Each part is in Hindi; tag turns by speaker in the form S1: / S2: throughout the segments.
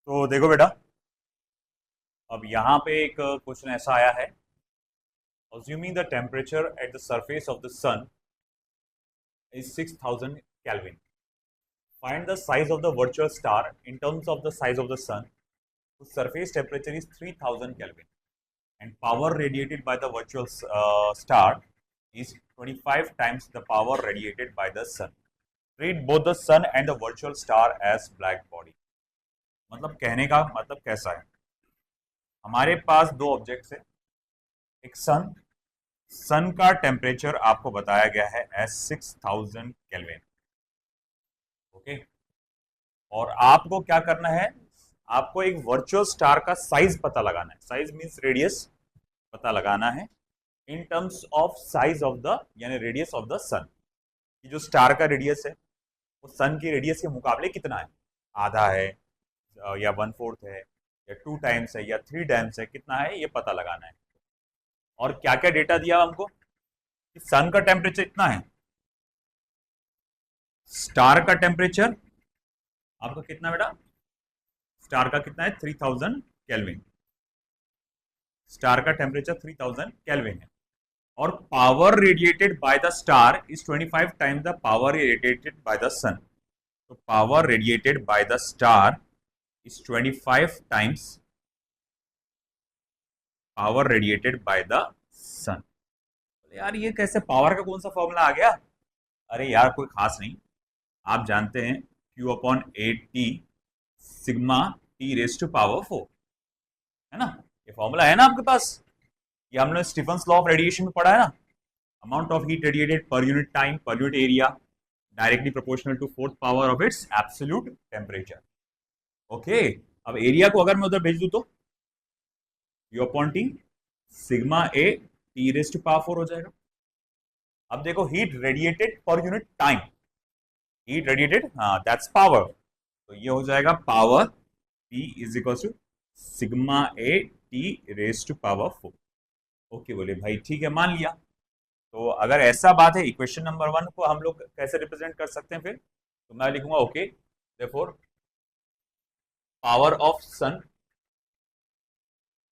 S1: तो देखो बेटा, अब यहाँ पे एक क्वेश्चन ऐसा आया है। Assuming the temperature at the surface of the sun is 6000 Kelvin. Find the size of the virtual star in terms of the size of the sun, whose surface temperature is 3000 Kelvin, and power radiated by the virtual star is 25 times the power radiated by the sun. Treat both the sun and the virtual star as black body. मतलब कहने का मतलब कैसा है, हमारे पास दो ऑब्जेक्ट्स है, एक सन। सन का टेम्परेचर आपको बताया गया है एज 6000 केल्विन। ओके, और आपको क्या करना है, आपको एक वर्चुअल स्टार का साइज पता लगाना है। साइज मींस रेडियस पता लगाना है in terms of size of the, यानी रेडियस ऑफ द सन। जो स्टार का रेडियस है वो सन की रेडियस के मुकाबले कितना है, आधा है या 1/4 है या 2 टाइम्स है या 3 टाइम्स है, कितना है ये पता लगाना है। और क्या क्या डेटा दिया हमको कि सन का टेम्परेचर इतना है, स्टार का टेम्परेचर आपका कितना बेटा, स्टार का कितना है 3000 केल्विन। स्टार का टेम्परेचर 3000 केल्विन है और power radiated by the star is 25 times the power radiated by the sun. तो power radiated by the star is 25 times power radiated by the sun. यार ये कैसे, पावर का कौन सा फॉर्मूला आ गया? अरे यार कोई खास नहीं, आप जानते हैं Q upon 8T sigma T raise to power 4, है ना? ये फॉर्मूला है ना आपके पास, ये हमने स्टीफन्स लॉ ऑफ रेडिएशन में पढ़ा है ना। Amount of heat radiated per unit time per unit area directly proportional to fourth power of its absolute temperature. Okay, अब एरिया को अगर मैं उधर भेज दूं तो Q upon T sigma A T raise to power 4 हो जाएगा। अब देखो, heat radiated per unit time, heat radiated, हाँ दैट्स पावर, तो ये हो जाएगा power P is equal to sigma A T raise to power 4। Okay बोले भाई, ठीक है मान लिया। तो अगर ऐसा बात है, इक्वेशन नंबर 1 को हम लोग कैसे रिप्रेजेंट कर सकते हैं फिर, तो मैं लिखूंगा okay, therefore power of sun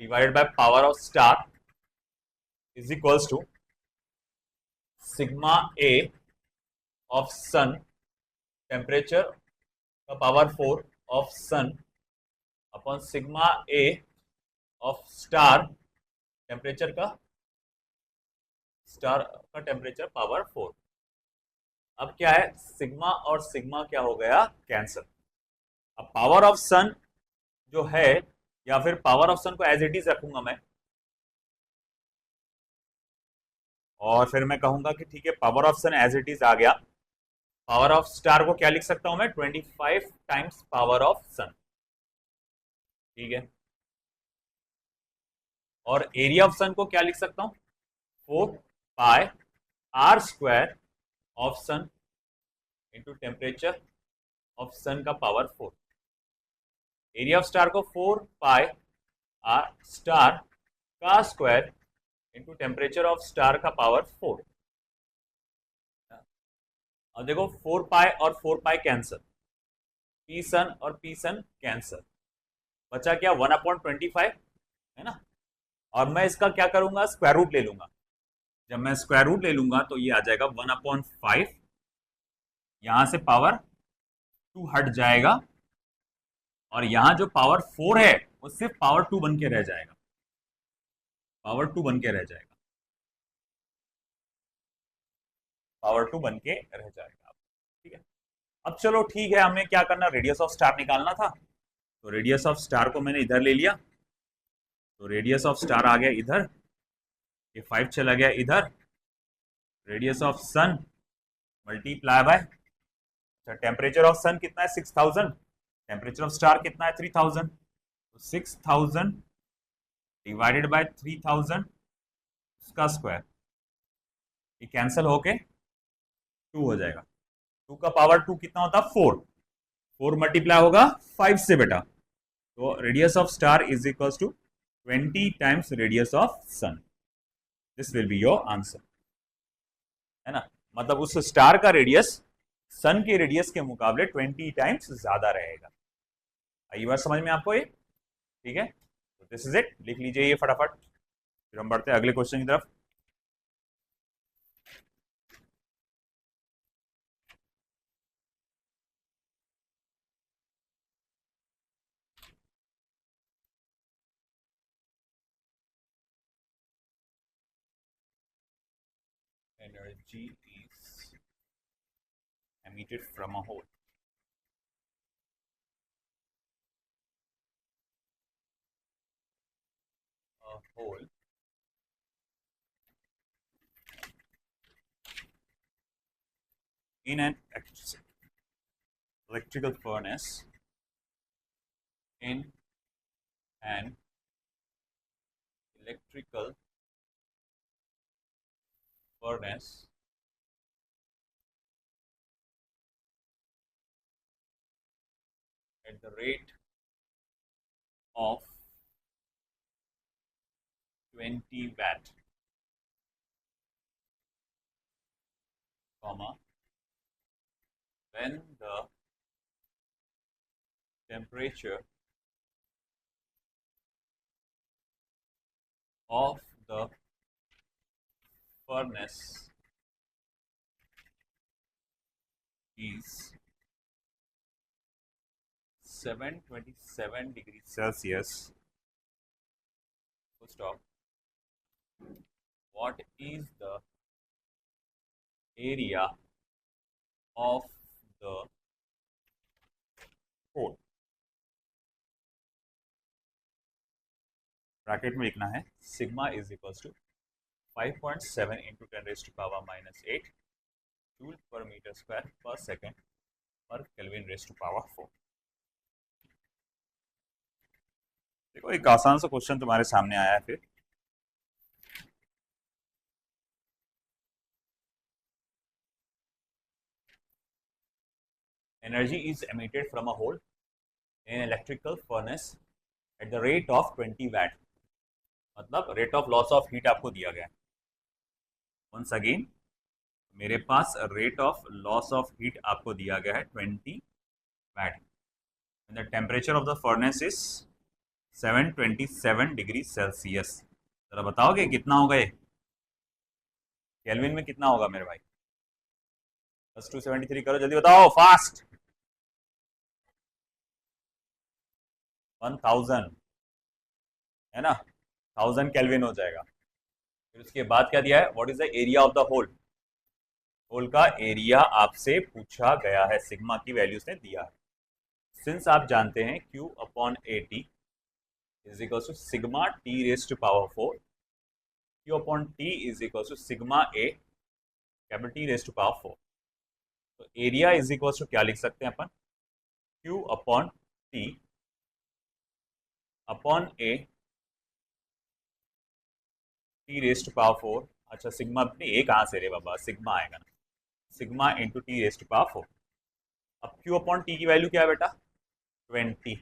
S1: divided by power of star is equals to sigma A of sun temperature का power 4 of sun upon sigma A of star temperature का, स्टार का टेम्परेचर पावर 4। अब क्या है, सिग्मा और सिग्मा क्या हो गया, कैंसिल। अब पावर ऑफ सन जो है, या फिर पावर ऑफ सन को एज इट इज रखूंगा मैं, और फिर मैं कहूंगा कि ठीक है power of sun as it is आ गया। पावर ऑफ स्टार को क्या लिख सकता हूं मैं, 25 टाइम्स पावर ऑफ सन, ठीक है। और एरिया ऑफ सन को क्या लिख सकता हूं, 4 pi r square of sun into temperature of sun का पावर 4। एरिया ऑफ स्टार को 4 पाई आर स्टार का square into temperature of star का पावर 4। और देखो 4 पाई और 4 पाई कैंसर, पी सन और पी सन कैंसर, बचा क्या 1/25, है ना। और मैं इसका क्या करूंगा, स्क्वायर रूट ले लूंगा। जब मैं स्क्वायर रूट ले लूंगा तो ये आ जाएगा 1/5, यहां से पावर 2 हट जाएगा, और यहां जो पावर 4 है वो सिर्फ पावर 2 बन के रह जाएगा, पावर 2 बन के रह जाएगा, पावर 2 बन के रह जाएगा, ठीक है। अब चलो ठीक है, हमें क्या करना, रेडियस ऑफ स्टार निकालना था। तो रेडियस ऑफ स्टार को मैंने इधर ले लिया, तो रेडियस ऑफ स्टार आ गया इधर, ये 5 चला गया इधर। Radius of sun multiply by, temperature of sun कितना है 6000, टेम्परेचर ऑफ स्टार कितना है 3000, तो 6000 डिवाइडेड बाय 3000 उसका स्क्वायर, ये कैंसिल होके 2 हो जाएगा। 2 का पावर 2 कितना होता है 4, 4 मल्टीप्लाई होगा 5 से बेटा, तो radius of star is equal to 20 times radius of sun. This will be your answer, है ना। मतलब उस स्टार का रेडियस सन के रेडियस के मुकाबले 20 टाइम्स ज्यादा रहेगा। आई बात समझ में आपको ये? ठीक है, तो दिस इज इट, लिख लीजिए ये फटाफट, फिर हम बढ़ते हैं अगले क्वेश्चन की तरफ। Energy is emitted from a hole. A hole in an electrical furnace, in an electrical furnace at the rate of 20 watt, comma, when the temperature of the furnace is 727 degrees Celsius, full stop, what is the area of the hole? Bracket में लिखना है sigma is equals to 5.7 into 10⁻⁻8 joule per metre square per second per kelvin raise to power 4। देखो एक आसान सा क्वेश्चन तुम्हारे सामने आया है। फिर energy is emitted from a hole in electrical furnace at the rate of 20 watt, मतलब rate of loss of heat आपको दिया गया है। वंस अगेन मेरे पास rate of loss of heat आपको दिया गया है 20 watt, the temperature of the furnace is 727 degree Celsius. जरा बताओगे कितना होगा ये, केल्विन में कितना होगा मेरे भाई? बस 273 करो, जल्दी बताओ, फास्ट। 1000 है ना, 1000 केल्विन हो जाएगा। फिर उसके बाद क्या दिया है, what is the area of the hole? Hole का एरिया आपसे पूछा गया है, सिग्मा की वैल्यू उसने दिया है। सिंस आप जानते हैं Q upon AT is equal to sigma T raise to power 4, Q upon T is equal to sigma A capital T raise to power 4। तो एरिया इज इक्वल टू क्या लिख सकते हैं अपन, Q upon T upon A T raise to power 4। अच्छा सिग्मा ए कहाँ से रे बाबा, सिग्मा आएगा ना, sigma into T raise to power 4। अब Q अपॉन T की वैल्यू क्या है बेटा, 20,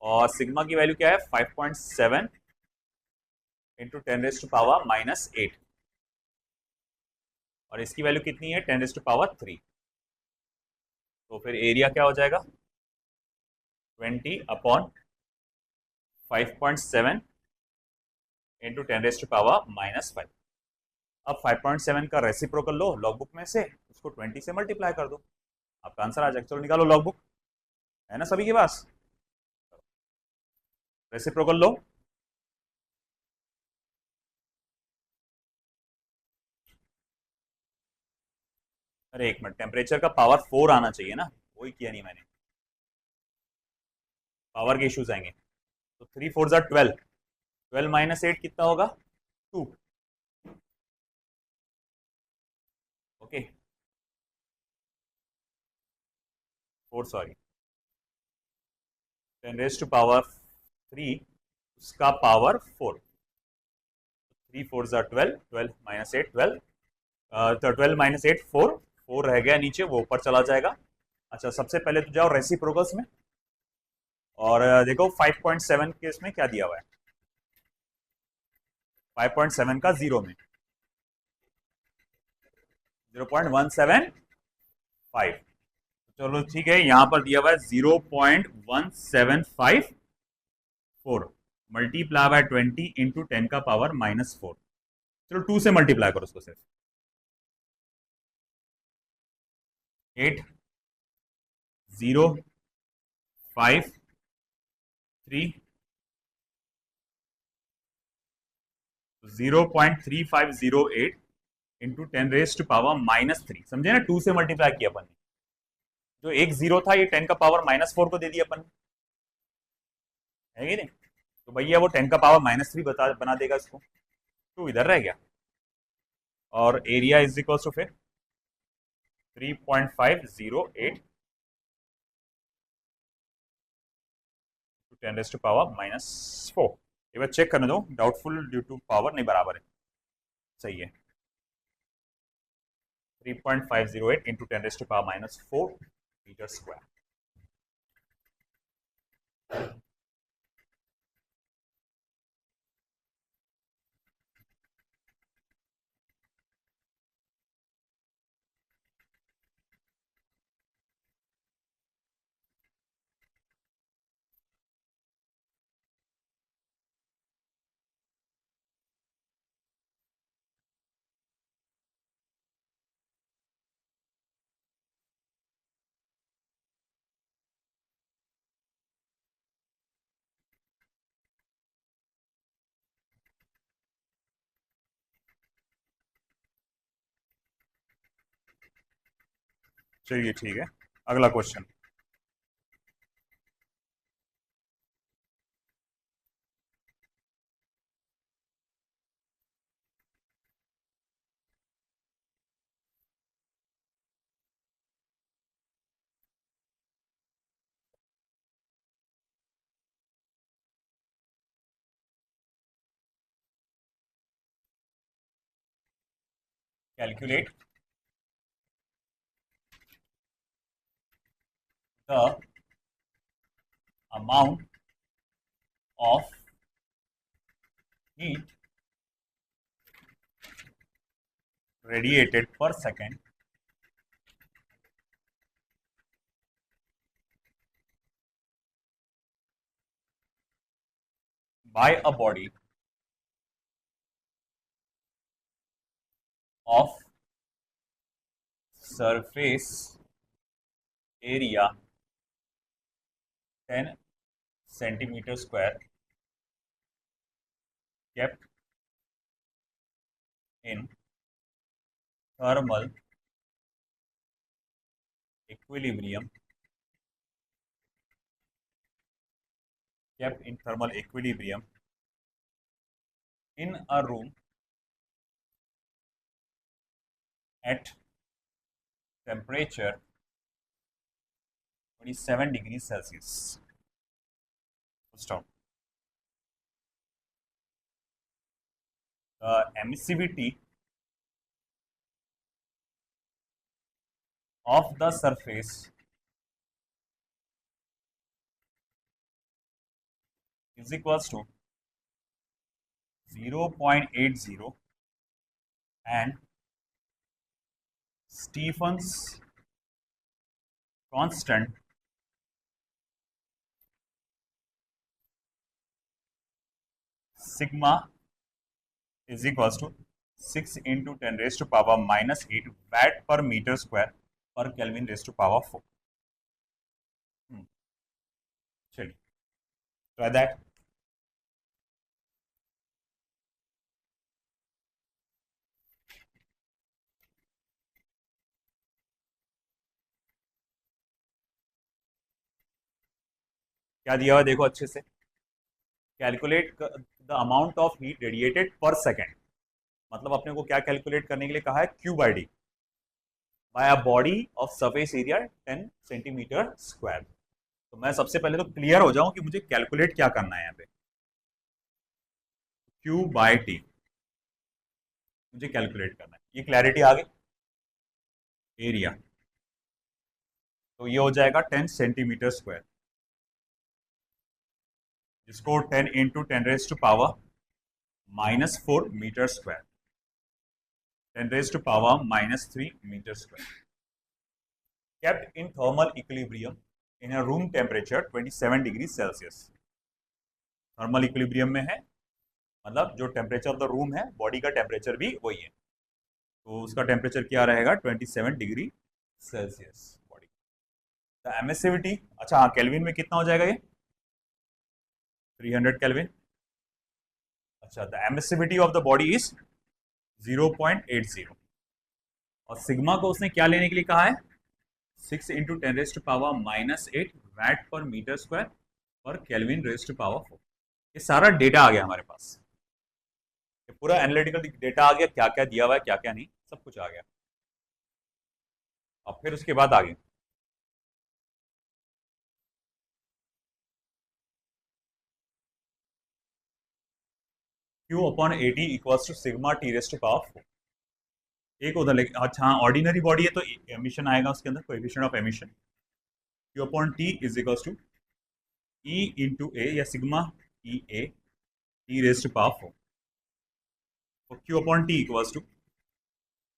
S1: और सिग्मा की वैल्यू क्या है 5.7 इंटू 10⁻⁻8, और इसकी वैल्यू कितनी है 10⁻3। तो फिर एरिया क्या हो जाएगा 20 अपॉन 5.7 इंटू 10⁻⁻5। अब 5.7 का रेसिप्रोकल लो लॉग बुक में से, उसको 20 से मल्टीप्लाई कर दो, आपका आंसर आ जाएगा। चलो निकालो लॉग बुक, है ना सभी के पास, रेसिप्रोकल लो। अरे एक मिनट, टेम्परेचर का पावर 4 आना चाहिए ना, वही किया नहीं मैंने, पावर के इश्यूज आएंगे। तो 3 4 जार 12, 12 माइनस 8 कितना होगा 2, ओके 4 सॉरी 10⁻³ उसका पावर 4, 3 4 जार 12, 12 माइनस 8 12, तो 12 माइनस 8 4, 4 रह गया नीचे, वो ऊपर चला जाएगा। अच्छा सबसे पहले तो जाओ रेसिप्रोकल्स में, और देखो 5.7 के इसमें क्या दिया हुआ है, 5.7 का 0 में 0.175, चलो ठीक है, यहां पर दिया हुआ है 0.1754 मल्टीप्लाई बाय 20 इंटू 10 का पावर -4। चलो 2 से मल्टीप्लाई करो उसको सिर्फ। 8 0 5 3 0.3508 इंटू 10⁻³ समझे ना, 2 से मल्टीप्लाई किया अपन ने। जो एक जीरो था ये 10 का पावर -4 को दे दिया अपन है कि नहीं। तो भैया वो 10 का पावर -3 बना देगा इसको, तो इधर रह गया। और एरिया इज इक्वल टू फिर 3.508 10⁻⁻4। एक बार चेक करने दो, डाउटफुल ड्यू टू पावर नहीं बराबर है, सही है। 3.508 इंटू 10⁻⁻4 मीटर स्क्वायर। चलिए ठीक है, अगला question. Calculate the amount of heat radiated per second by a body of surface area 10 centimeter square kept in thermal equilibrium in a room at temperature 27 degrees Celsius. Stop. The emissivity of the surface is equals to 0.80 and Stephen's constant sigma is equals to 6 into 10⁻⁻8 watt per meter square per Kelvin raised to power 4. चलिए try that. क्या दिया हुआ देखो अच्छे से। Calculate the amount of heat radiated पर सेकेंड, मतलब अपने को क्या कैलकुलेट करने के लिए कहा है, Q by D by a body of surface area 10 centimetre square. तो मैं सबसे पहले तो क्लियर हो जाऊं कि मुझे कैलकुलेट क्या करना है यहाँ पे। Q बाई टी मुझे कैलकुलेट करना है, ये क्लैरिटी आ गई। एरिया तो ये हो जाएगा 10 सेंटीमीटर स्क्वायर, जिसको 10 into 10⁻⁻4 metre square, 10⁻³ metre square. kept in thermal equilibrium in a room temperature 27 degree Celsius. Thermal equilibrium में है, मतलब जो टेम्परेचर ऑफ द रूम है, बॉडी का टेम्परेचर भी वही है, तो उसका टेम्परेचर क्या रहेगा 27 degree Celsius body. The emissivity, अच्छा हाँ, केल्विन में कितना हो जाएगा ये 300 केल्विन। अच्छा, the emissivity of the body is 0.80 और सिग्मा को उसने क्या लेने के लिए कहा है 6 into 10⁻⁻8 watt per metre square per kelvin raised power 4। ये सारा डेटा आ गया हमारे पास, ये पूरा एनालिटिकल डेटा आ गया, क्या क्या दिया हुआ है क्या क्या नहीं, सब कुछ आ गया। अब फिर उसके बाद आगे Q upon AT equals to sigma T raised to power 4। एक उधर लेकिन, अच्छा हाँ, ऑर्डिनरी बॉडी है तो एमिशन आएगा उसके अंदर, coefficient of emission Q upon T is equals to E into A या sigma E A T raised to power 4। तो Q upon T equals to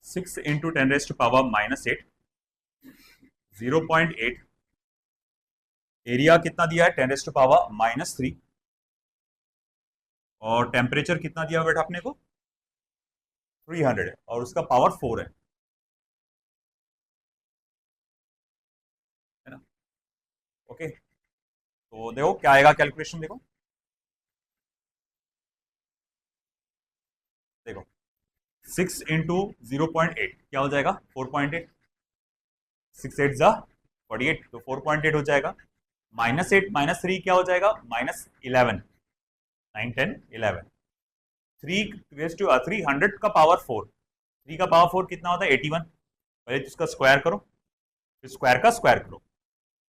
S1: 6 into 10⁻⁻8 0.8, area कितना दिया है 10⁻⁻3 और टेम्परेचर कितना दिया बेटा अपने को 300 है और उसका पावर 4 है ना। ओके, तो देखो क्या आएगा कैलकुलेशन, देखो देखो 6 इंटू 0.8 क्या हो जाएगा 4.8, 6 8 जा 48, तो 4.8 हो जाएगा। -8 -3 क्या हो जाएगा -11, 9 10 11, 300 का पावर 4, 3 का पावर 4 कितना होता है 81, पहले तो इसका स्क्वायर करो फिर स्क्वायर का स्क्वायर करो,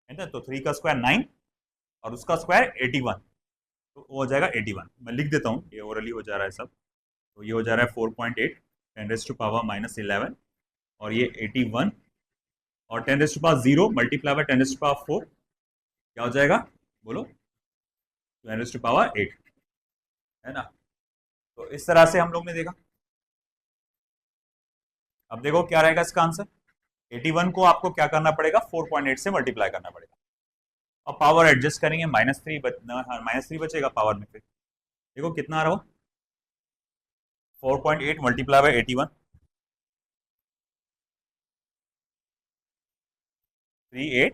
S1: है ना, तो 3 का स्क्वायर 9 और उसका स्क्वायर 81, तो वो हो जाएगा 81। मैं लिख देता हूँ, ये ओरली हो जा रहा है सब, तो ये हो जा रहा है 4.8 10⁻⁻11 और ये 81 और 10⁻0 मल्टीप्लाई बाय 10⁻4 क्या हो जाएगा बोलो 10⁻8, है ना। तो इस तरह से हम लोग ने देखा। अब देखो क्या रहेगा इसका आंसर, 81 को आपको क्या करना पड़ेगा 4.8 से मल्टीप्लाई करना पड़ेगा और पावर एडजस्ट करेंगे -3 बचेगा पावर में, फिर देखो कितना आ रहा हो 4.8 मल्टीप्लाई बाय 81 38,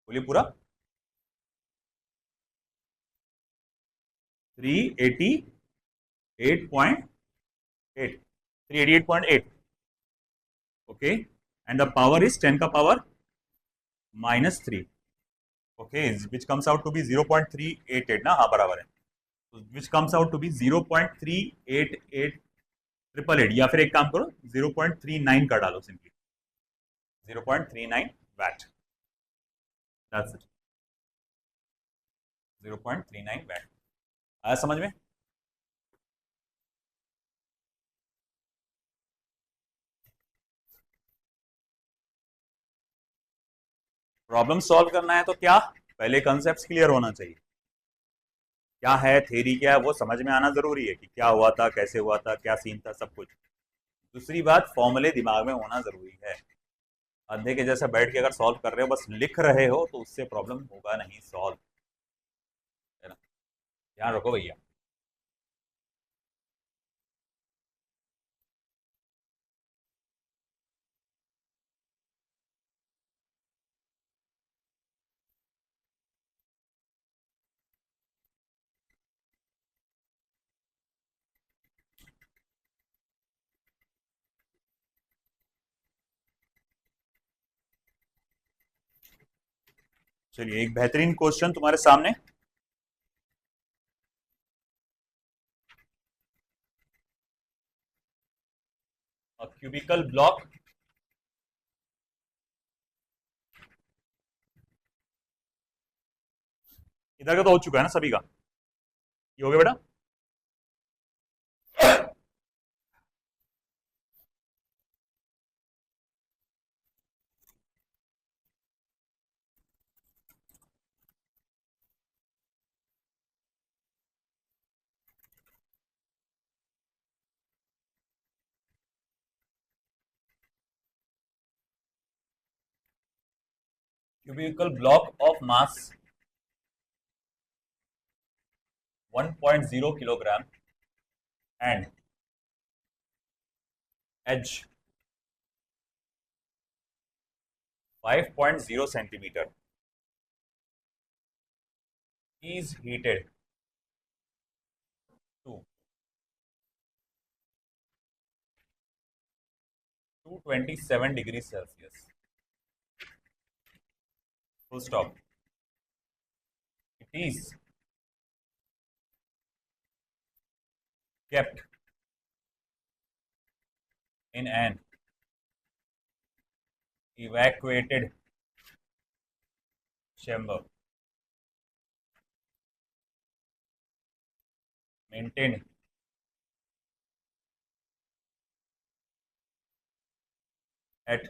S1: बोलिए पूरा 388.8, 388.8, okay, and the power is 10 का power -3, okay, which comes out to be 0.388 ना, हाँ बराबर है, तो which comes out to be 0.388 triple eight, या फिर एक काम करो 0.39 कर डालो simply, 0.39 watt, that's it, 0.39 watt. आया समझ में। प्रॉब्लम सॉल्व करना है तो क्या पहले कंसेप्ट क्लियर होना चाहिए, क्या है थ्योरी क्या है वो समझ में आना जरूरी है कि क्या हुआ था कैसे हुआ था क्या सीन था सब कुछ। दूसरी बात फॉर्मूले दिमाग में होना जरूरी है, अंधे के जैसे बैठ के अगर सॉल्व कर रहे हो बस लिख रहे हो तो उससे प्रॉब्लम होगा नहीं सॉल्व, है ना, ध्यान रखो भैया। चलिए एक बेहतरीन क्वेश्चन तुम्हारे सामने, क्यूबिकल ब्लॉक इधर का तो हो चुका है ना सभी का, ये हो गया बेटा। cubical block of mass 1.0 kilogram and edge 5.0 centimeter is heated to 227 degrees Celsius. Full stop. It is kept in an evacuated chamber, maintained at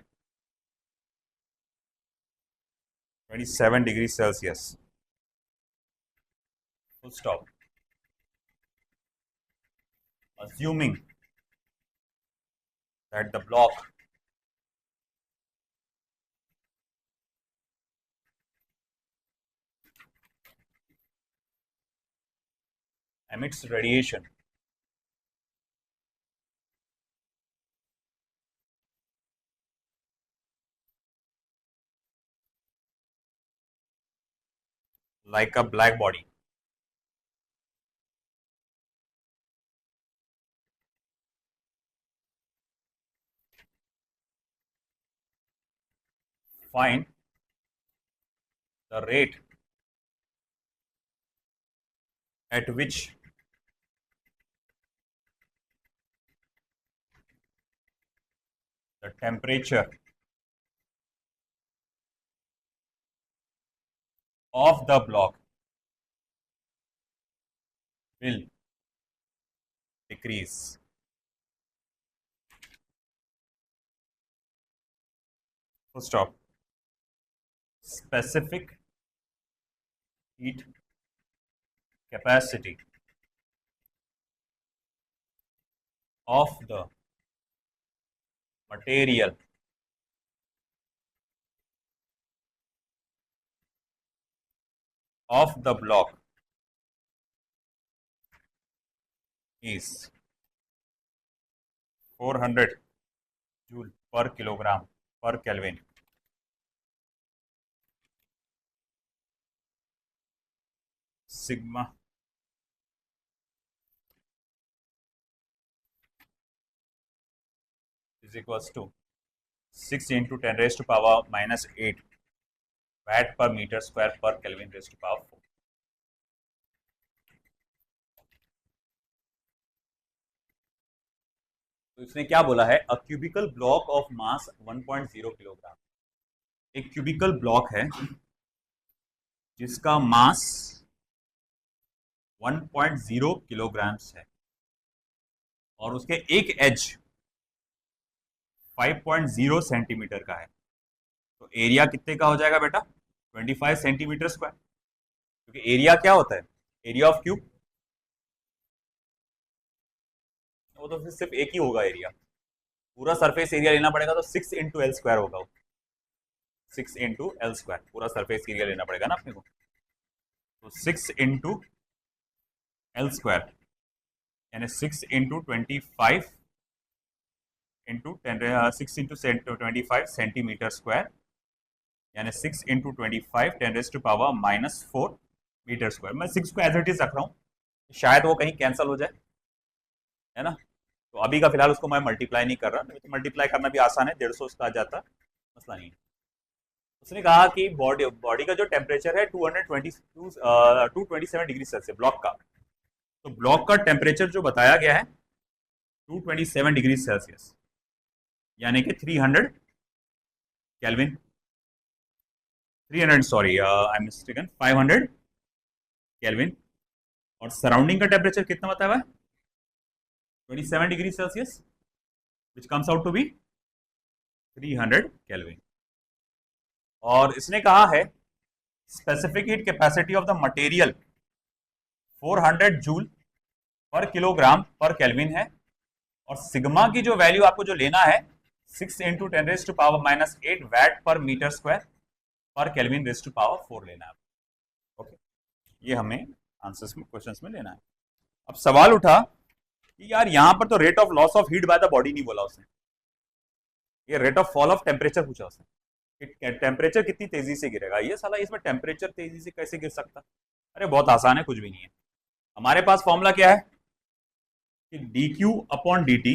S1: 27 degrees Celsius. Full stop. Assuming that the block emits radiation like a black body. Find the rate at which the temperature of the block will decrease. Full stop. Specific heat capacity of the material of the block is 400 joule per kilogram per Kelvin. Sigma is equals to 6 into 10 raised to power minus 8 watt per meter square per Kelvin raised to power 4. तो इसने क्या बोला है? A cubical block of mass 1.0 kilogram. एक क्यूबिकल ब्लॉक है जिसका मास 1.0 किलोग्राम्स है और उसके एक एज 5.0 सेंटीमीटर का है. तो एरिया कितने का हो जाएगा बेटा? 25 सेंटीमीटर स्क्वायर. क्योंकि एरिया क्या होता है? Area of cube. वो तो फिर सिर्फ एक ही होगा एरिया. पूरा सरफेस एरिया लेना पड़ेगा तो 6 इंटू एल स्क्वायर होगा. 6 इंटू एल स्क्वायर पूरा सरफेस एरिया लेना पड़ेगा ना अपने को. तो 6 इंटू एल स्क्वायर यानी 6 into 25 into 10 6 into 25 centimetre square यानी 6 into 25 10 raise to power minus 4 metre square. मैं 6 को एज इट इज रख रहा हूँ, शायद वो कहीं कैंसिल हो जाए, है ना. तो अभी का फिलहाल उसको मैं मल्टीप्लाई नहीं कर रहा. तो मल्टीप्लाई करना भी आसान है, 150 उसका आ जाता, मसला नहीं है. उसने कहा कि बॉडी का जो टेम्परेचर है 227 डिग्री सेल्सियस ब्लॉक का. तो ब्लॉक का टेम्परेचर जो बताया गया है 227 डिग्री सेल्सियस यानी कि 300 kelvin 300 sorry I am mistaken 500 kelvin. और सराउंडिंग का टेम्परेचर कितना बताया है? 27 degree Celsius which comes out to be 300 kelvin. और इसने कहा है specific heat capacity of the material 400 joule per kilogram per kelvin है. और सिग्मा की जो वैल्यू आपको जो लेना है 6 into 10 raise to power minus 8 watt per metre square per kelvin raise to power 4 लेना है। ओके, ये हमें आंसर्स में, क्वेश्चंस में लेना है। अब सवाल उठा कि यार यहाँ पर तो rate of loss of heat by the body नहीं बोला उसने, ये rate of fall of temperature पूछा उसने कि टेम्परेचर कितनी तेजी से गिरेगा। ये साला इसमें टेम्परेचर तेजी से कैसे गिर सकता? अरे बहुत आसान है, कुछ भी नहीं है। हमारे पास फॉर्मूला क्या है कि D Q upon D T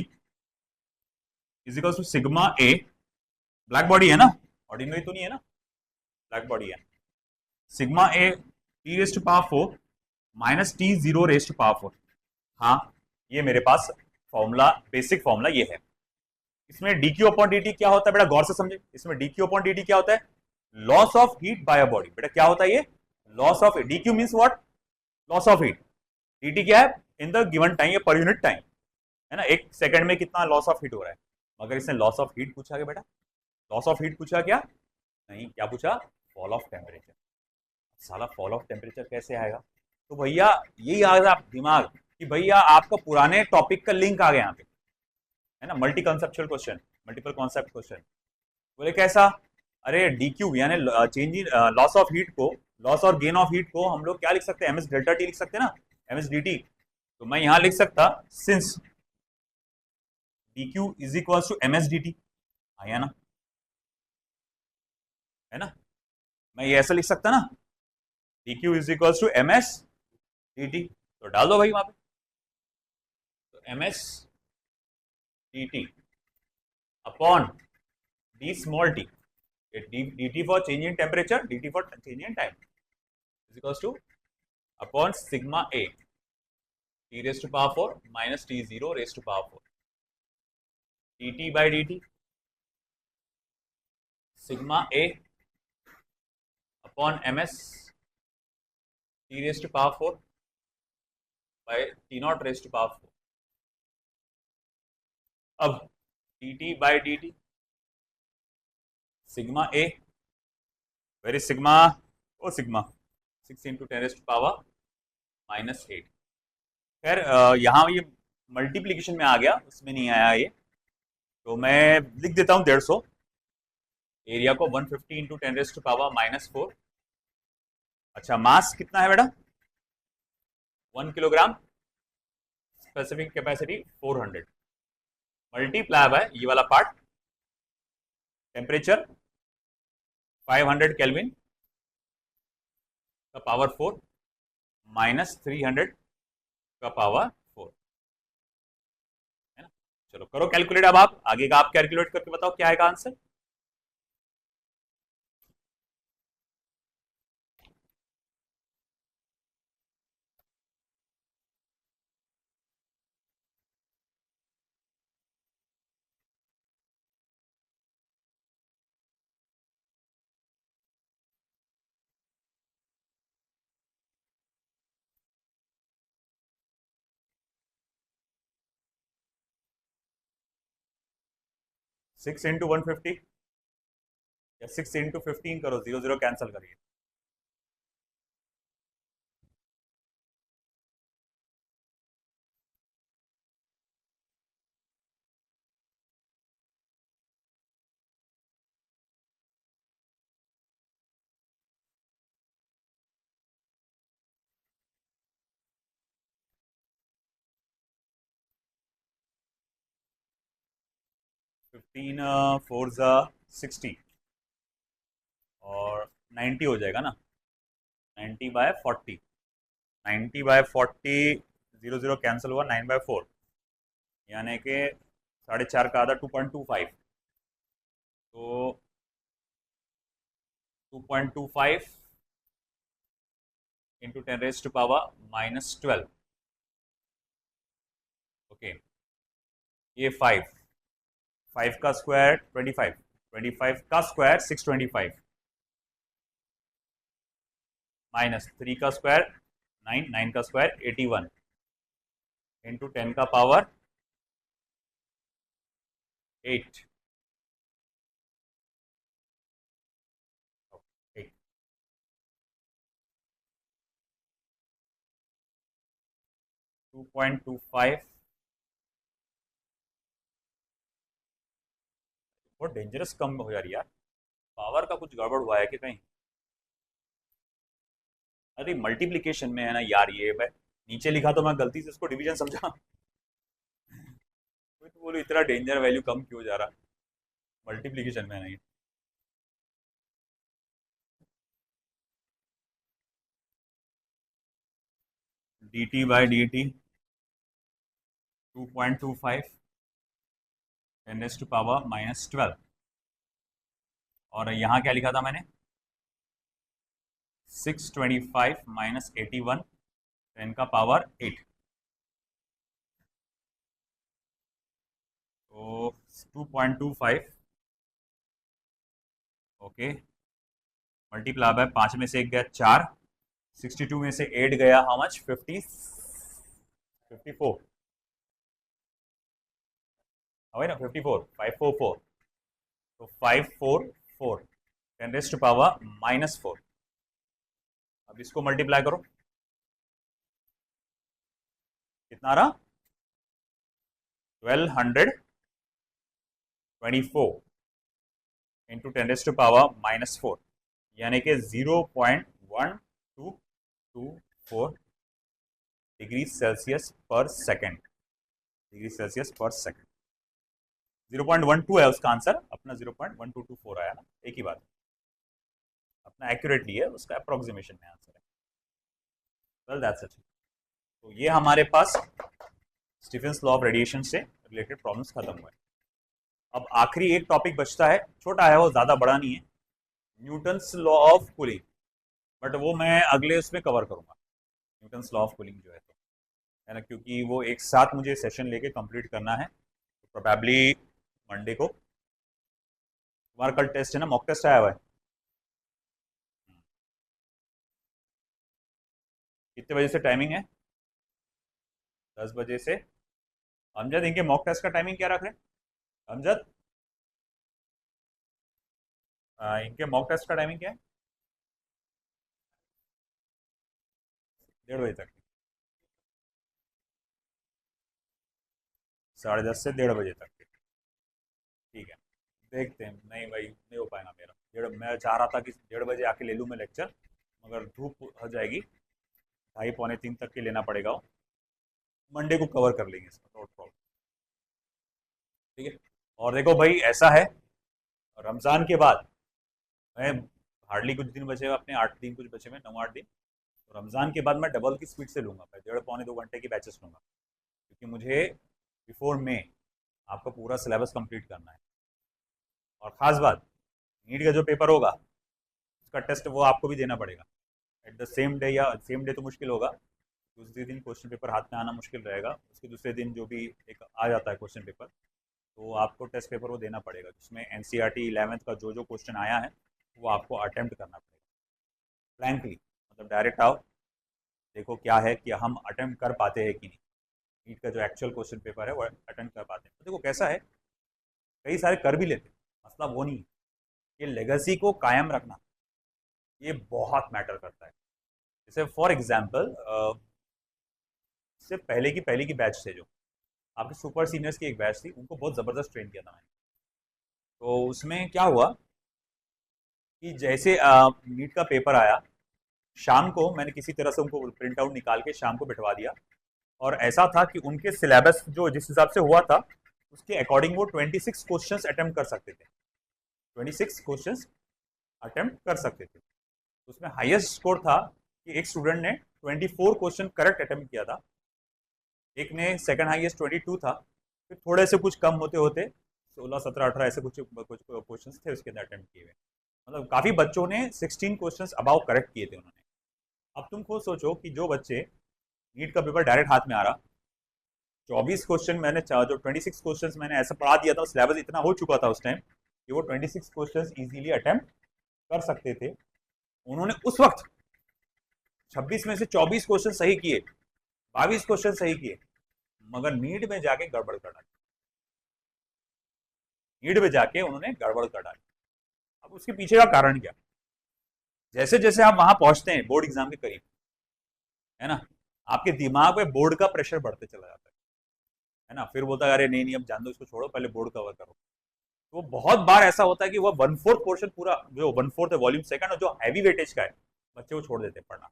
S1: is equal to sigma A, black body है ना, ऑर्डिनरी तो नहीं है ना, ब्लैक बॉडी है, sigma A T raised power 4 minus T zero raised power 4। हाँ, ये मेरे पास फॉर्मूला, बेसिक फॉर्मूला ये है। इसमें D Q upon D T क्या होता है बेटा, गौर से समझे। इसमें D Q upon D T क्या होता है, loss of heat bye a body. बेटा क्या होता है ये, loss of, D Q means what, loss of heat. D T क्या है, in the given time, per unit time, है ना, एक सेकंड में कितना लॉस ऑफ हीट हो रहा है। मगर इसने लॉस ऑफ हीट पूछा क्या बेटा, लॉस ऑफ हीट पूछा क्या, नहीं, क्या पूछा, फॉल ऑफ टेम्परेचर। साला फॉल ऑफ टेम्परेचर कैसे आएगा? तो भैया यही आ गया दिमाग कि भैया आपका पुराने टॉपिक का लिंक आ गया यहाँ पे, है ना, multi conceptual question, multiple concept question. बोले कैसा, अरे डी क्यू यानी change in loss of heat को, लॉस और गेन ऑफ हीट को हम लोग क्या लिख सकते हैं, एम एस डेल्टा टी लिख सकते हैं ना, एम एस डी टी। तो मैं यहां लिख सकता since D Q is equal to M S D T, आया ना, है ना, मैं ये ऐसा लिख सकता ना, D Q is equal to M S D T. तो डाल दो भाई वहां पे, तो M S D T upon D small T, dt for change in temperature, dt for change in time is equals to upon sigma a t raised to power 4 minus t 0 raised to power 4 dt by dt sigma a upon ms t raised to power 4 by t naught raised to power 4। अब dt by dt sigma A, where is sigma, oh sigma 6 into 10 raise to power -8। खैर यहाँ ये मल्टीप्लीकेशन में आ गया, उसमें नहीं आया ये, तो मैं लिख देता हूँ 150। एरिया को 150 इंटू 10 रेज़ टू पावर -4। अच्छा, मास कितना है बेटा, 1 kilogram, specific capacity 400, multiply by ये वाला पार्ट, टेम्परेचर 500 केल्विन का पावर 4 माइनस 300 का पावर 4, है ना। चलो करो कैलकुलेट, अब आप आगे का आप कैलकुलेट करके बताओ क्या आएगा आंसर। सिक्स इंटू 150 या 6 इंटू 15 करो, 0 0 कैंसिल करिए। फिफ्टीन 4 ज़ा 60 और 90 हो जाएगा ना, 90/40, 90/40, 0 0 कैंसिल हुआ, 9/4 यानी कि 4.5 का आधा 2.25, तो 2.25 into 10 raise to power -12। Okay, ये 5 का स्क्वायर 25, 25 का स्क्वायर 625 माइनस 3 का स्क्वायर 9, 9 का स्क्वायर 81 इंटू 10 का पावर 8, 2.25, बहुत डेंजरस कम हो जा रही यार, पावर का कुछ गड़बड़ हुआ है कि कहीं? अरे मल्टीप्लिकेशन में है ना यार, ये मैं नीचे लिखा तो मैं गलती से उसको डिवीजन समझा। मैं तो बोलूं इतना डेंजर, वैल्यू कम क्यों जा रहा? मल्टीप्लिकेशन में नहीं। D T by D T 2.25 10⁻⁻12। और यहाँ क्या लिखा था मैंने? 625 - 81 10⁻8। तो 2.25, ओके, मल्टीप्लाई बाय 5 में से 1 गया 4, 62 में से 8 गया हाउ मच? 54। ना 54, 544। तो 544 10⁻⁻4। अब इसको मल्टीप्लाई करो, कितना रहा? 1224 इंटू 10⁻⁻4, यानी कि 0.1224 डिग्री सेल्सियस पर सेकेंड। डिग्री सेल्सियस पर सेकेंड 0.12 है उसका आंसर, अपना 0.1224 आया ना, एक ही बात है, अपना एक्यूरेटली है, उसका अप्रोक्सीमेशन में आंसर है। Well that's it. तो ये हमारे पास स्टीफेंस लॉ ऑफ रेडिएशन से रिलेटेड प्रॉब्लम्स खत्म हुए। अब आखिरी एक टॉपिक बचता है, छोटा है वो, ज़्यादा बड़ा नहीं है, Newton's law of cooling, but वो मैं अगले उसमें कवर करूंगा, न्यूटन्स लॉ ऑफ कूलिंग जो है है ना, क्योंकि वो एक साथ मुझे सेशन लेके कंप्लीट करना है, तो प्रोबेबली मंडे को। तुम्हारा कल टेस्ट है ना, मॉक टेस्ट आया हुआ है? कितने बजे से टाइमिंग है? 10 बजे से। अमजद, इनके मॉक टेस्ट का टाइमिंग क्या रख रहे हैं अमजद? इनके मॉक टेस्ट का टाइमिंग क्या है? 1:30 बजे तक। 10:30 से 1:30 बजे तक। ठीक है, देखते हैं। नहीं भाई, नहीं हो पाएगा मेरा। मैं चाह रहा था कि 1:30 बजे आके ले लूँ मैं लेक्चर, मगर धूप हो जाएगी, 2:30 पौने 3 तक के लेना पड़ेगा वो। मंडे को कवर कर लेंगे इसका, नो प्रॉब्लम। ठीक है। और देखो भाई, ऐसा है, रमज़ान के बाद मैं हार्डली कुछ दिन बचे हुए अपने, 8 दिन कुछ बचे हुए, 9-8 दिन। तो रमज़ान के बाद मैं डबल की स्पीड से लूँगा, मैं 1.5 पौने 2 घंटे की बैचेस लूँगा, क्योंकि मुझे बिफोर में आपका पूरा सिलेबस कंप्लीट करना है। और ख़ास बात, नीट का जो पेपर होगा उसका टेस्ट वो आपको भी देना पड़ेगा एट द सेम डे, या सेम डे तो मुश्किल होगा, दूसरे दिन क्वेश्चन पेपर हाथ में आना मुश्किल रहेगा, उसके दूसरे दिन जो भी एक आ जाता है क्वेश्चन पेपर, तो आपको टेस्ट पेपर वो देना पड़ेगा, जिसमें NCERT 11th का जो जो क्वेश्चन आया है वो आपको अटेम्प्ट करना पड़ेगा फ्रैंकली, मतलब डायरेक्ट आओ, देखो क्या है कि हम अटेम्प्ट कर पाते हैं कि नहीं, नीट का जो एक्चुअल क्वेश्चन पेपर है वो अटेम्प्ट कर पाते हैं। तो देखो कैसा है, कई सारे कर भी लेते हैं, मसला वो नहीं है, ये लेगेसी को कायम रखना ये बहुत मैटर करता है। जैसे फॉर एग्जांपल, इससे पहले की बैच थे जो आपके सुपर सीनियर्स की एक बैच थी, उनको बहुत ज़बरदस्त ट्रेन किया था मैंने। तो उसमें क्या हुआ कि जैसे नीट का पेपर आया, शाम को मैंने किसी तरह से उनको प्रिंट आउट निकाल के शाम को बिठवा दिया, और ऐसा था कि उनके सिलेबस जो जिस हिसाब से हुआ था उसके अकॉर्डिंग वो 26 क्वेश्चंस अटेम्प्ट कर सकते थे, 26 क्वेश्चंस अटेम्प्ट कर सकते थे। उसमें हाईएस्ट स्कोर था कि एक स्टूडेंट ने 24 क्वेश्चन करेक्ट अटेम्प्ट किया था, एक ने सेकंड हाईएस्ट 22 था, फिर थोड़े से कुछ कम होते होते 16 17 18 ऐसे कुछ कुछ क्वेश्चन थे उसके अंदर अटेम्प्ट किए हुए, मतलब काफ़ी बच्चों ने 16 क्वेश्चंस अबाउ करेक्ट किए थे उन्होंने। अब तुम खुद सोचो कि जो बच्चे, नीट का पेपर डायरेक्ट हाथ में आ रहा, 24 क्वेश्चन मैंने जो 26 क्वेश्चन मैंने ऐसा पढ़ा दिया था, सिलेबस इतना हो चुका था उस टाइम कि वो 26 क्वेश्चन इजीली अटेम्प्ट कर सकते थे। उन्होंने उस वक्त 26 में से 24 क्वेश्चन सही किए, 22 क्वेश्चन सही किए, मगर नीट में जाके गड़बड़ कर डाली, नीट में जाके उन्होंने गड़बड़ कर डाली। अब उसके पीछे का कारण क्या? जैसे जैसे आप वहां पहुंचते हैं बोर्ड एग्जाम के करीब, है ना, आपके दिमाग में बोर्ड का प्रेशर बढ़ते चला जाता है ना, फिर बोलता है अरे नहीं नहीं अब जान दो इसको, छोड़ो, पहले बोर्ड कवर करो। तो बहुत बार ऐसा होता है कि वो 1/4 पोर्शन पूरा, जो 1/4 है वॉल्यूम सेकंड, और जो हैवी वेटेज का है बच्चे वो छोड़ देते हैं पढ़ना।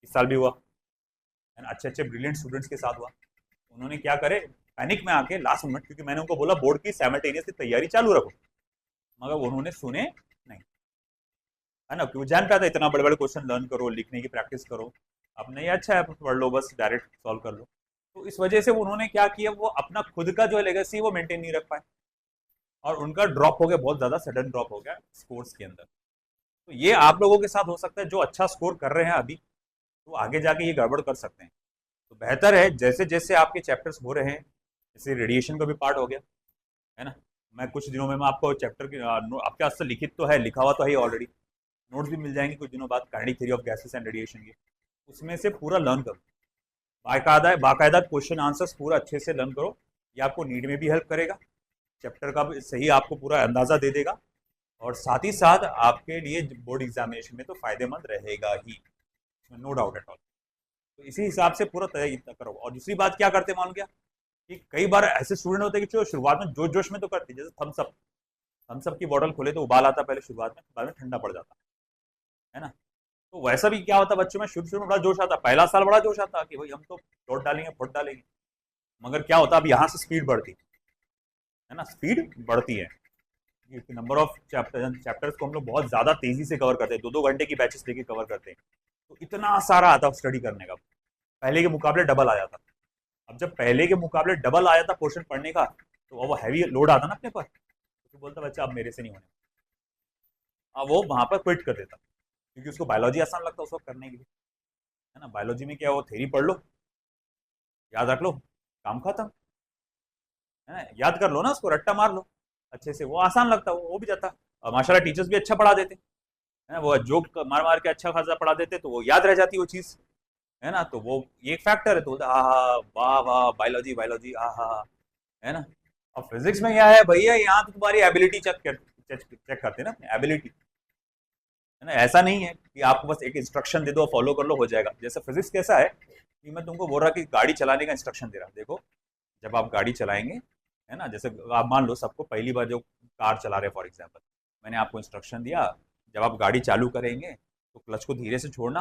S1: इस साल भी हुआ, है ना, अच्छे अच्छे ब्रिलियंट स्टूडेंट्स के साथ हुआ। उन्होंने क्या करे, पैनिक में आके लास्ट मोमेंट, क्योंकि मैंने उनको बोला बोर्ड की साइमल्टेनियसली तैयारी चालू रखो, मगर उन्होंने सुने नहीं, है ना, क्यों जान पाया था इतना बड़े बड़े क्वेश्चन लर्न करो, लिखने की प्रैक्टिस करो, अपने ये अच्छा है पढ़ लो, बस डायरेक्ट सॉल्व कर लो। तो इस वजह से उन्होंने क्या किया, वो अपना खुद का जो लेगेसी वो मेंटेन नहीं रख पाए, और उनका ड्रॉप हो गया, बहुत ज्यादा सडन ड्रॉप हो गया स्कोर्स के अंदर। तो ये आप लोगों के साथ हो सकता है, जो अच्छा स्कोर कर रहे हैं अभी, तो आगे जाके ये गड़बड़ कर सकते हैं। तो बेहतर है जैसे जैसे आपके चैप्टर्स हो रहे हैं, जैसे रेडिएशन का भी पार्ट हो गया, है ना, मैं कुछ दिनों में मैं आपको चैप्टर की आपके पास तो लिखित तो है, लिखा हुआ तो है ऑलरेडी, नोट्स भी मिल जाएंगे कुछ दिनों बाद, kinetic theory of gases and radiation के, उसमें से पूरा लर्न करो, बाकायदा बाकायदा क्वेश्चन आंसर्स पूरा अच्छे से लर्न करो। ये आपको नीट में भी हेल्प करेगा, चैप्टर का भी सही आपको पूरा अंदाजा दे देगा, और साथ ही साथ आपके लिए बोर्ड एग्जामिनेशन में तो फायदेमंद रहेगा ही, इसमें नो डाउट एट ऑल। तो इसी हिसाब से पूरा तैयारी करो। और दूसरी बात क्या करते हैं मालूम क्या, कि कई बार ऐसे स्टूडेंट होते हैं कि जो शुरुआत में जोश जोश में तो करते हैं, जैसे थम्सअप, थम्सअप की बॉटल खोले तो उबाल आता पहले शुरुआत में, बाद में ठंडा पड़ जाता है ना। तो वैसा भी क्या होता है बच्चों में, शुरू शुरू में बड़ा जोश आता, पहला साल बड़ा जोश आता कि भाई हम तो दौड़ डालेंगे फुट डालेंगे, मगर क्या होता है, अब यहाँ से स्पीड बढ़ती है ना, स्पीड बढ़ती है, नंबर ऑफ चैप्टर्स को हम लोग बहुत ज्यादा तेजी से कवर करते हैं, 2-2 घंटे की बैचेस लेके कवर करते हैं, तो इतना सारा आता स्टडी करने का, पहले के मुकाबले डबल आ जाता। अब जब पहले के मुकाबले डबल आ जाता पोर्शन पढ़ने का, तो वो हैवी लोड आता ना अपने पर, तो बोलता बच्चा अब मेरे से नहीं होने, अब वो वहां पर क्विट कर देता, क्योंकि उसको बायोलॉजी आसान लगता है उस वक्त करने के लिए, है ना, बायोलॉजी में क्या, वो थ्योरी पढ़ लो, याद रख लो, काम खत्म, है ना, याद कर लो ना, उसको रट्टा मार लो अच्छे से, वो आसान लगता है, वो भी जाता। और माशाल्लाह टीचर्स भी अच्छा पढ़ा देते, है ना, वो जोक मार मार के अच्छा खासा पढ़ा देते, तो वो याद रह जाती वो चीज़, है ना, तो वो ये एक फैक्टर है, तो बोलते आहा वाह वाह बायोलॉजी बायोलॉजी आहा, है ना। अब फिजिक्स में क्या है भैया, यहाँ तो तुम्हारी एबिलिटी चेक करते हैं ना, अपनी एबिलिटी, है ना, ऐसा नहीं है कि आपको बस एक इंस्ट्रक्शन दे दो फॉलो कर लो हो जाएगा। जैसे फिजिक्स कैसा है कि मैं तुमको बोल रहा कि गाड़ी चलाने का इंस्ट्रक्शन दे रहा, देखो जब आप गाड़ी चलाएंगे, है ना, जैसे आप मान लो सबको पहली बार जो कार चला रहे फॉर एग्जाम्पल, मैंने आपको इंस्ट्रक्शन दिया, जब आप गाड़ी चालू करेंगे तो क्लच को धीरे से छोड़ना,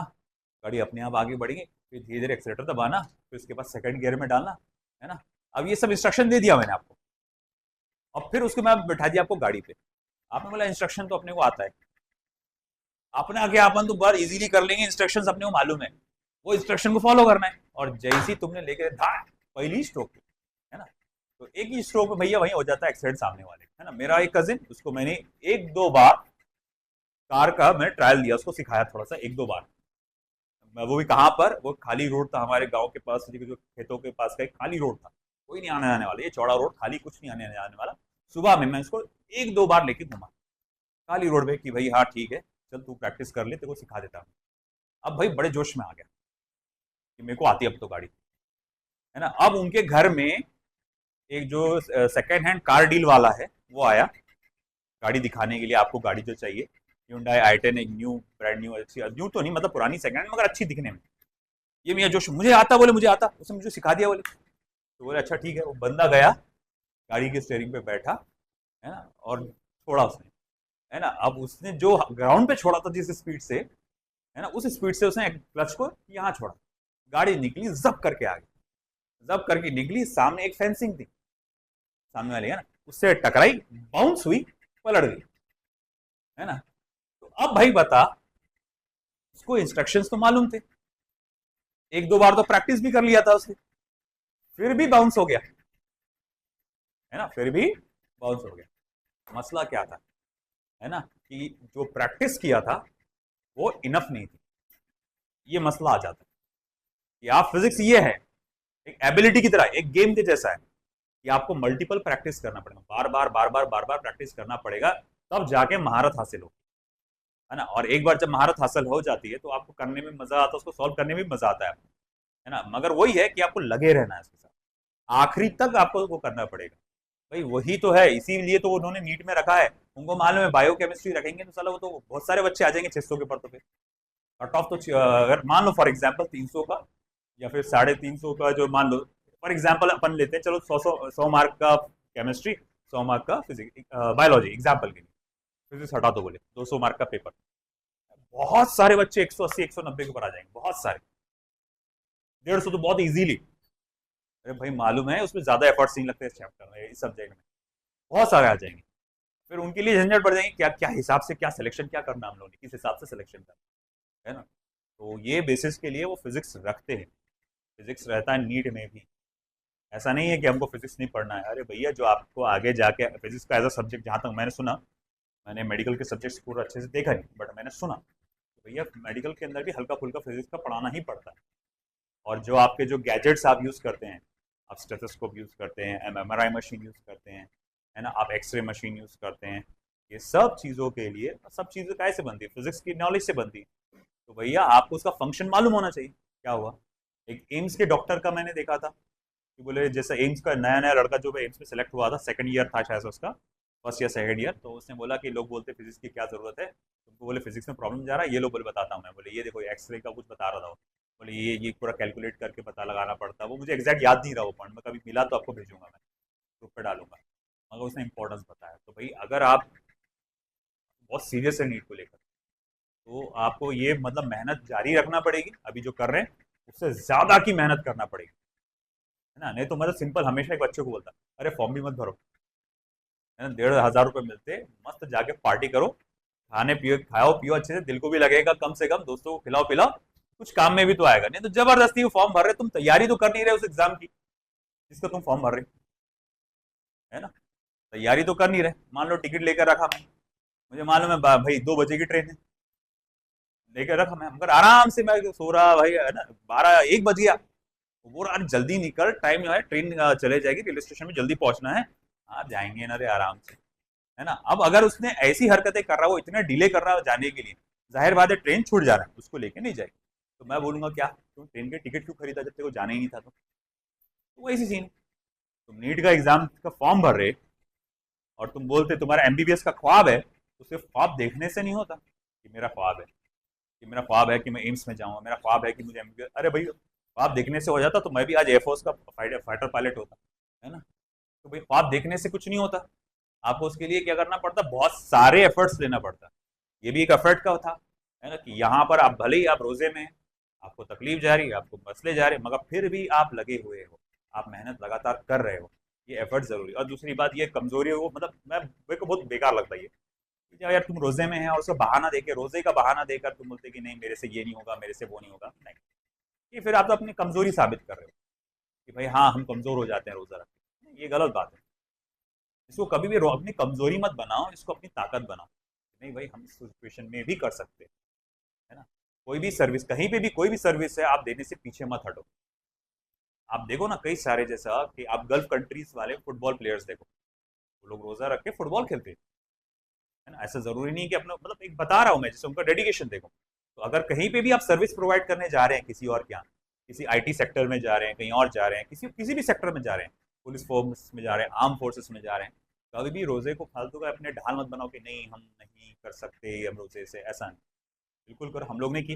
S1: गाड़ी अपने आप आगे बढ़ेगी, फिर धीरे धीरे एक्सीलेटर दबाना, फिर उसके बाद सेकंड गियर में डालना, है ना। अब ये सब इंस्ट्रक्शन दे दिया मैंने आपको, और फिर उसके बाद बैठा दिया आपको गाड़ी पे, आपने बोला इंस्ट्रक्शन तो अपने को आता है, अपना क्या अपन तो बार इजीली कर लेंगे, इंस्ट्रक्शंस अपने को मालूम है, वो इंस्ट्रक्शन को फॉलो करना है, और जैसी तुमने लेके पहली स्ट्रोक, है ना, तो एक ही स्ट्रोक में भैया वहीं हो जाता है एक्सीडेंट सामने वाले, है ना। मेरा एक कजिन, उसको मैंने 1-2 बार कार का मैंने ट्रायल दिया, उसको सिखाया थोड़ा सा 1-2 बार, वो भी कहाँ पर, वो खाली रोड था हमारे गांव के पास, जो खेतों के पास का एक खाली रोड था, कोई नहीं आने आने वाला, ये चौड़ा रोड खाली, कुछ नहीं आने आने वाला। सुबह में मैं इसको 1-2 बार लेके घुमा खाली रोड पे, कि भाई हाँ ठीक है चल तू प्रैक्टिस कर ले, तेरे को सिखा देता हूँ। अब भाई बड़े जोश में आ गया कि मेरे को आती है अब तो गाड़ी, है ना। अब उनके घर में एक जो सेकेंड हैंड कार डील वाला है वो आया गाड़ी दिखाने के लिए, आपको गाड़ी जो चाहिए, Hyundai i10, एक न्यू ब्रांड न्यू, अच्छी न्यू तो नहीं मतलब पुरानी सेकंड हैंड, मगर अच्छी दिखने में, ये मियाँ जोश, मुझे आता, बोले मुझे आता, उसने मुझे सिखा दिया बोले, तो बोले अच्छा ठीक है। वो बंदा गया, गाड़ी के स्टेयरिंग पे बैठा, है ना, और छोड़ा उसने, है ना। अब उसने जो ग्राउंड पे छोड़ा था जिस स्पीड से, है ना, उस स्पीड से उसने क्लच को यहाँ छोड़ा, गाड़ी निकली जब करके आगे, जब करके निकली, सामने एक फेंसिंग थी सामने वाली, है ना, उससे टकराई, बाउंस हुई, पलट गई, है ना। तो अब भाई बता, उसको इंस्ट्रक्शंस तो मालूम थे, 1-2 बार तो प्रैक्टिस भी कर लिया था उसने, फिर भी बाउंस हो गया, है ना, फिर भी बाउंस हो गया। मसला क्या था, है ना, कि जो प्रैक्टिस किया था वो इनफ नहीं थी, ये मसला आ जाता है कि आप फिजिक्स ये है एक एबिलिटी की तरह, एक गेम के जैसा है कि आपको मल्टीपल प्रैक्टिस करना पड़ेगा, बार बार बार बार बार बार प्रैक्टिस करना पड़ेगा, तब जाके महारत हासिल हो, है ना। और एक बार जब महारत हासिल हो जाती है तो आपको करने में मजा आता है, उसको सॉल्व करने में भी मजा आता है ना। मगर वही है कि आपको लगे रहना है इसके साथ, आखिरी तक आपको वो करना पड़ेगा, भाई वही तो है, इसीलिए तो उन्होंने नीट में रखा है। उनको मालूम है बायो केमिस्ट्री रखेंगे तो साला वो तो बहुत सारे बच्चे आ जाएंगे 600 के पर, तो फिर कट ऑफ तो अगर मान लो फॉर एग्जाम्पल 300 का या फिर 350 का, जो मान लो फॉर एग्जाम्पल अपन लेते हैं, चलो 100 मार्क का केमिस्ट्री, 100 मार्क का फिजिक्स बायोलॉजी एग्जाम्पल के लिए, फिजिक्स हटा दो बोले 200 मार्क का पेपर, बहुत सारे बच्चे 180 190 के ऊपर आ जाएंगे, बहुत सारे, 150 तो बहुत इजीली। अरे भाई मालूम है उसमें ज्यादा एफर्ट्स नहीं लगते इस चैप्टर में, इस सब्जेक्ट में, बहुत सारे आ जाएंगे। फिर उनके लिए झंझट बढ़ जाएंगे, क्या क्या हिसाब से क्या सिलेक्शन क्या करना हम लोगों ने, किस हिसाब से सिलेक्शन करना है ना। तो ये बेसिस के लिए वो फिजिक्स रखते हैं, फिजिक्स रहता है नीट में भी। ऐसा नहीं है कि हमको फिजिक्स नहीं पढ़ना है, अरे भैया जो आपको आगे जाके फिजिक्स का एज अ सब्जेक्ट, जहाँ तक मैंने सुना, मैंने मेडिकल के सब्जेक्ट्स पूरा अच्छे से देखा नहीं, बट मैंने सुना तो भैया मेडिकल के अंदर भी हल्का फुल्का फिजिक्स का पढ़ाना ही पड़ता है। और जो आपके जो गैजेट्स आप यूज़ करते हैं, आप स्टेथोस्कोप यूज़ करते हैं, एमआरआई मशीन यूज़ करते हैं, है ना, आप एक्सरे मशीन यूज़ करते हैं, ये सब चीज़ों के लिए, सब चीज़ें कैसे बनती है, फिजिक्स की नॉलेज से बनती है। तो भैया आपको उसका फंक्शन मालूम होना चाहिए। क्या हुआ, एक एम्स के डॉक्टर का मैंने देखा था कि बोले जैसे एम्स का नया नया लड़का जो एम्स में सेलेक्ट हुआ था, सेकंड ईयर था शायद उसका, फर्स्ट या सेकंड ईयर, तो उसने बोला कि लोग बोलते फिजिक्स की क्या जरूरत है तुमको, बोले फिजिक्स में प्रॉब्लम जा रहा है, ये लो बोले बताता हूँ मैं, बोले ये देखो एक्सरे का कुछ बता रहा था वो, बोले ये पूरा कैलकुलेट करके पता लगाना पड़ता है, वो मुझे एग्जैक्ट याद नहीं रहा वो पॉइंट, मैं कभी मिला तो आपको भेजूंगा, मैं ग्रुप पे डालूंगा, मगर उसने इंपॉर्टेंस बताया। तो भाई अगर आप बहुत सीरियस है नीट को लेकर, तो आपको ये मतलब मेहनत जारी रखना पड़ेगी, अभी जो कर रहे हैं उससे ज्यादा की मेहनत करना पड़ेगी, है ना। नहीं तो मतलब सिंपल हमेशा एक बच्चे को बोलता, अरे फॉर्म भी मत भरो, है ना, 1,500 रुपये मिलते, मस्त जाके पार्टी करो, खाने पियो, खाओ पियो अच्छे से, दिल को भी लगेगा, कम से कम दोस्तों को खिलाओ पिलाओ, कुछ काम में भी तो आएगा। नहीं तो जबरदस्ती वो फॉर्म भर रहे, तुम तैयारी तो कर नहीं रहे उस एग्जाम की जिसका तुम फॉर्म भर रहे, है ना, तैयारी तो कर नहीं रहे। मान लो टिकट लेकर रखा मैं, मुझे मालूम है भाई 2 बजे की ट्रेन है, लेकर रखा मैं, मगर आराम से मैं सो रहा भाई, है ना, 12 1 बज गया, वो बोल रहा अरे जल्दी निकल, टाइम है, ट्रेन चले जाएगी, रेलवे स्टेशन में जल्दी पहुंचना है, आप जाएंगे ना रे आराम से, है ना। अब अगर उसने ऐसी हरकतें कर रहा है, वो इतना डिले कर रहा है जाने के लिए, जाहिर बात है ट्रेन छूट जा रहा है, उसको लेके नहीं जाएगी, तो मैं बोलूंगा क्या तुम ट्रेन के टिकट क्यों खरीदा जब तक वो जाना ही नहीं था, तो वैसी सीन है। तुम नीट का एग्जाम का फॉर्म भर रहे और तुम बोलते तुम्हारा एमबीबीएस का ख्वाब है, तो सिर्फ ख्वाब देखने से नहीं होता कि मेरा ख्वाब है, कि मेरा ख्वाब है कि मैं एम्स में जाऊंगा, मेरा ख्वाब है कि मुझे एमबीबीएस, अरे भाई ख्वाब देखने से हो जाता तो मैं भी आज एयरफोर्स का फाइटर पायलट होता, है ना। तो भाई ख्वाब देखने से कुछ नहीं होता, आपको उसके लिए क्या करना पड़ता, बहुत सारे एफर्ट्स लेना पड़ता। ये भी एक एफर्ट का था, है ना, कि यहाँ पर आप भले ही आप रोजे में हैं, आपको तकलीफ जा रही है, आपको मसले जा रहे हैं, मगर फिर भी आप लगे हुए हो, आप मेहनत लगातार कर रहे हो, ये एफर्ट जरूरी। और दूसरी बात ये कमजोरी हो, मतलब मैं, मेरे को बहुत बेकार लगता है ये कि जब यार तुम रोजे में है और उसका बहाना देके, रोजे का बहाना देकर तुम बोलते कि नहीं मेरे से ये नहीं होगा, मेरे से वो नहीं होगा, नहीं, ये फिर आप तो अपनी कमजोरी साबित कर रहे हो कि भाई हाँ हम कमजोर हो जाते हैं रोजा रख के, ये गलत बात है। इसको कभी भी अपनी कमजोरी मत बनाओ, इसको अपनी ताकत बनाओ, नहीं भाई हम इस सिचुएशन में भी कर सकते हैं, है ना। कोई भी सर्विस, कहीं पे भी कोई भी सर्विस है, आप देने से पीछे मत हटो। आप देखो ना कई सारे, जैसा कि आप गल्फ कंट्रीज वाले फुटबॉल प्लेयर्स देखो, वो लोग रोजा रख के फुटबॉल खेलते हैं, है ना। ऐसा जरूरी नहीं कि अपना, मतलब एक बता रहा हूँ मैं, जैसे उनका डेडिकेशन देखो। तो अगर कहीं पे भी आप सर्विस प्रोवाइड करने जा रहे हैं किसी और के यहाँ, किसी आईटी सेक्टर में जा रहे हैं, कहीं और जा रहे हैं, किसी किसी भी सेक्टर में जा रहे हैं, पुलिस फोर्स में जा रहे हैं, आर्म फोर्सेस में जा रहे हैं, कभी भी रोजे को फालतू का अपने ढाल मत बनाओ कि नहीं हम नहीं कर सकते हम रोजे से, ऐसा नहीं, बिल्कुल करो। हम लोग ने की,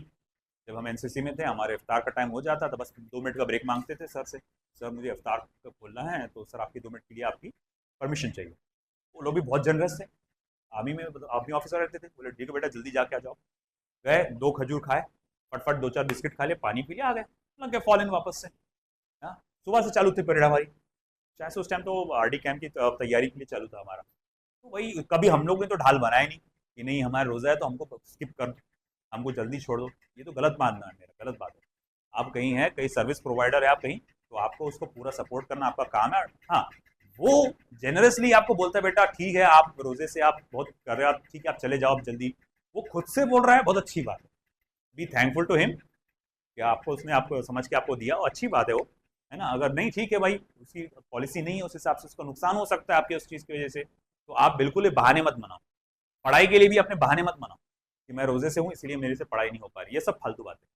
S1: जब हम एनसीसी में थे, हमारे इफ्तार का टाइम हो जाता था, बस 2 मिनट का ब्रेक मांगते थे सर से, सर मुझे इफ्तार खोलना है, तो सर आपकी 2 मिनट के लिए आपकी परमिशन चाहिए। वो लोग भी बहुत जनरस थे, आर्मी में आर्मी ऑफिसर रहते थे, बोले ठीक है बेटा जल्दी जाके आ जाओ, गए 2 खजूर खाए, फटफट 2 4 बिस्किट खा लिए, पानी पी लिया, आ गए, लग गए फॉल इन वापस से। हाँ, सुबह से चालू थी परेड हमारी, चाहे से उस टाइम तो आरडी कैंप की तैयारी के लिए चालू था हमारा। तो वही कभी हम लोग ने तो ढाल बनाया नहीं कि नहीं हमारा रोजा है तो हमको स्किप कर दो, हमको जल्दी छोड़ दो, ये तो गलत मानना है मेरा, गलत बात है। आप कहीं हैं, कहीं सर्विस प्रोवाइडर है आप कहीं, तो आपको उसको पूरा सपोर्ट करना आपका काम है। हाँ, वो जेनरसली आपको बोलता है बेटा ठीक है आप रोजे से आप बहुत कर रहे हो, आप ठीक है आप चले जाओ आप जल्दी, वो खुद से बोल रहा है, बहुत अच्छी बात है, बी थैंकफुल टू हिम कि आपको उसने आपको समझ के आपको दिया, और अच्छी बात है वो, है ना। अगर नहीं ठीक है भाई, उसकी पॉलिसी नहीं है उस हिसाब से, उसको नुकसान हो सकता है आपके उस चीज़ की वजह से, तो आप बिल्कुल ये बहाने मत बनाओ, पढ़ाई के लिए भी अपने बहाने मत बनाओ कि मैं रोजे से हूँ इसलिए मेरे से पढ़ाई नहीं हो पा रही, ये सब फालतू बातें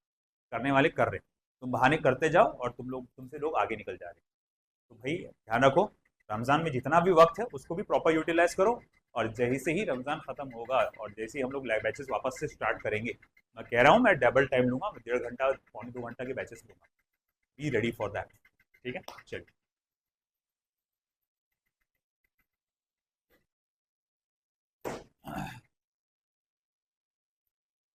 S1: करने वाले कर रहे हैं। तुम बहाने करते जाओ और तुमसे लोग आगे निकल जा रहे हैं। तो भाई ध्यान रखो, रमजान में जितना भी वक्त है उसको भी प्रॉपर यूटिलाइज करो, और जैसे ही रमजान खत्म होगा और जैसे ही हम लोग बैचेस वापस से स्टार्ट करेंगे, मैं कह रहा हूँ मैं डबल टाइम लूंगा, मैं 1.5 घंटा 1.25 घंटा के बैचेस लूंगा, बी रेडी फॉर दैट। ठीक है, चलिए।